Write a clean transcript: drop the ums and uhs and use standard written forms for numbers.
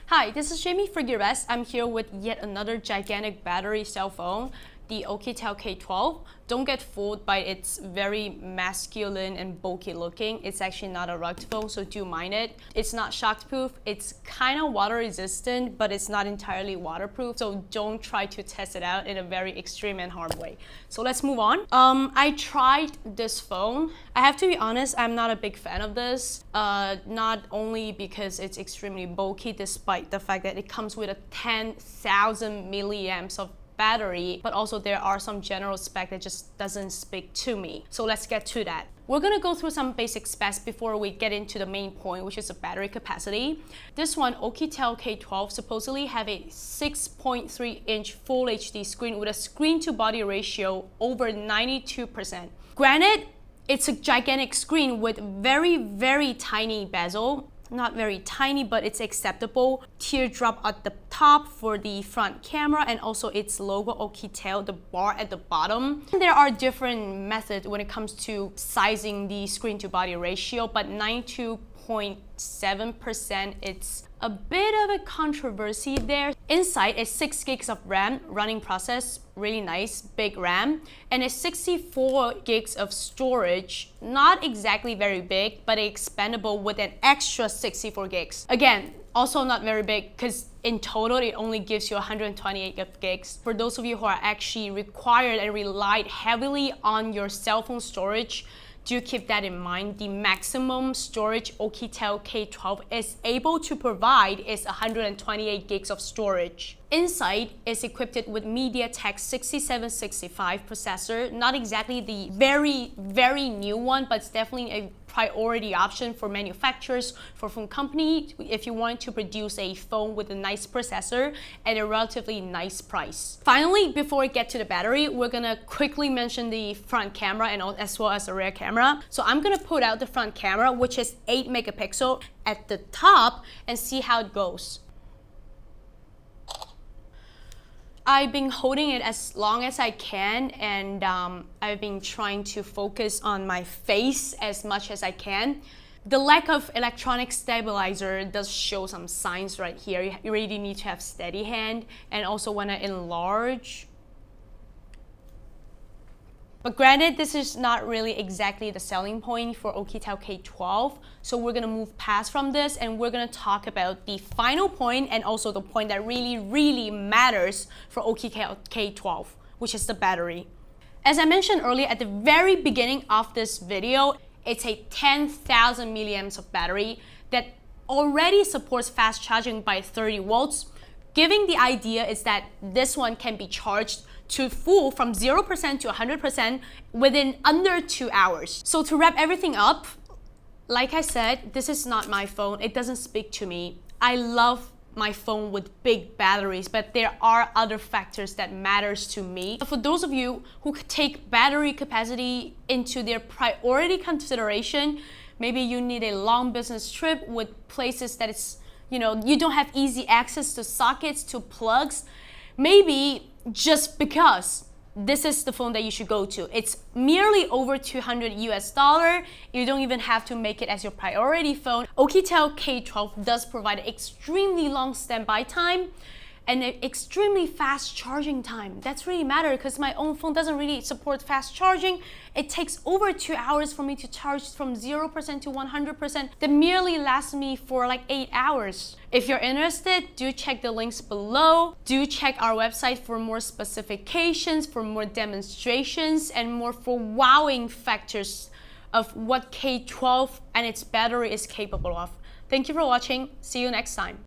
Hi, this is Jamie for Gearbest. I'm here with yet another gigantic battery cell phone, the OUKITEL K12. Don't get fooled by its very masculine and bulky looking. It's actually not a rugged phone, so do mind it. It's not shockproof. It's kind of water resistant, but it's not entirely waterproof, so don't try to test it out in a very extreme and harm way. So let's move on. I tried this phone. I have to be honest, I'm not a big fan of this. Not only because it's extremely bulky, despite the fact that it comes with a 10,000 milliamps of battery, but also there are some general spec that just doesn't speak to me. So let's get to that. We're gonna go through some basic specs before we get into the main point, which is the battery capacity. This one, OUKITEL K12, supposedly have a 6.3-inch Full HD screen with a screen-to-body ratio over 92%. Granted, it's a gigantic screen with very, very tiny bezel. Not very tiny, but it's acceptable. Teardrop at the top for the front camera, and also its logo OUKITEL, the bar at the bottom. There are different methods when it comes to sizing the screen to body ratio, but 92.7%, it's a bit of a controversy there. Inside is 6 gigs of RAM, running process, really nice, big RAM, and a 64 gigs of storage, not exactly very big, but expandable with an extra 64 gigs. Again, also not very big because in total it only gives you 128 gigs. For those of you who are actually required and relied heavily on your cell phone storage, do keep that in mind. The maximum storage OUKITEL K12 is able to provide is 128 gigs of storage. Inside is equipped with MediaTek 6765 processor, not exactly the very new one, but it's definitely a priority option for manufacturers, for phone company, if you want to produce a phone with a nice processor at a relatively nice price. Finally, before we get to the battery, we're gonna quickly mention the front camera and as well as the rear camera. So I'm gonna put out the front camera, which is 8 megapixel at the top, and see how it goes. I've been holding it as long as I can, and I've been trying to focus on my face as much as I can. The lack of electronic stabilizer does show some signs right here. You really need to have steady hand, and also want to enlarge. But granted, this is not really exactly the selling point for OUKITEL K12, so we're gonna move past from this and we're gonna talk about the final point and also the point that really matters for OUKITEL K12, which is the battery. As I mentioned earlier at the very beginning of this video, it's a 10,000 milliamps of battery that already supports fast charging by 30 volts. Giving the idea is that this one can be charged to full from 0% to 100% within under 2 hours. So to wrap everything up, like I said, this is not my phone. It doesn't speak to me. I love my phone with big batteries, but there are other factors that matters to me. For those of you who take battery capacity into their priority consideration, maybe you need a long business trip with places that it's, you don't have easy access to sockets, to plugs. Maybe just because this is the phone that you should go to. It's merely over $200 US. You don't even have to make it as your priority phone. OUKITEL K12 does provide extremely long standby time and an extremely fast charging time. That's really matter because my own phone doesn't really support fast charging. It takes over 2 hours for me to charge from 0% to 100%. That merely lasts me for like 8 hours. If you're interested, do check the links below. Do check our website for more specifications, for more demonstrations, and more for wowing factors of what K12 and its battery is capable of. Thank you for watching. See you next time.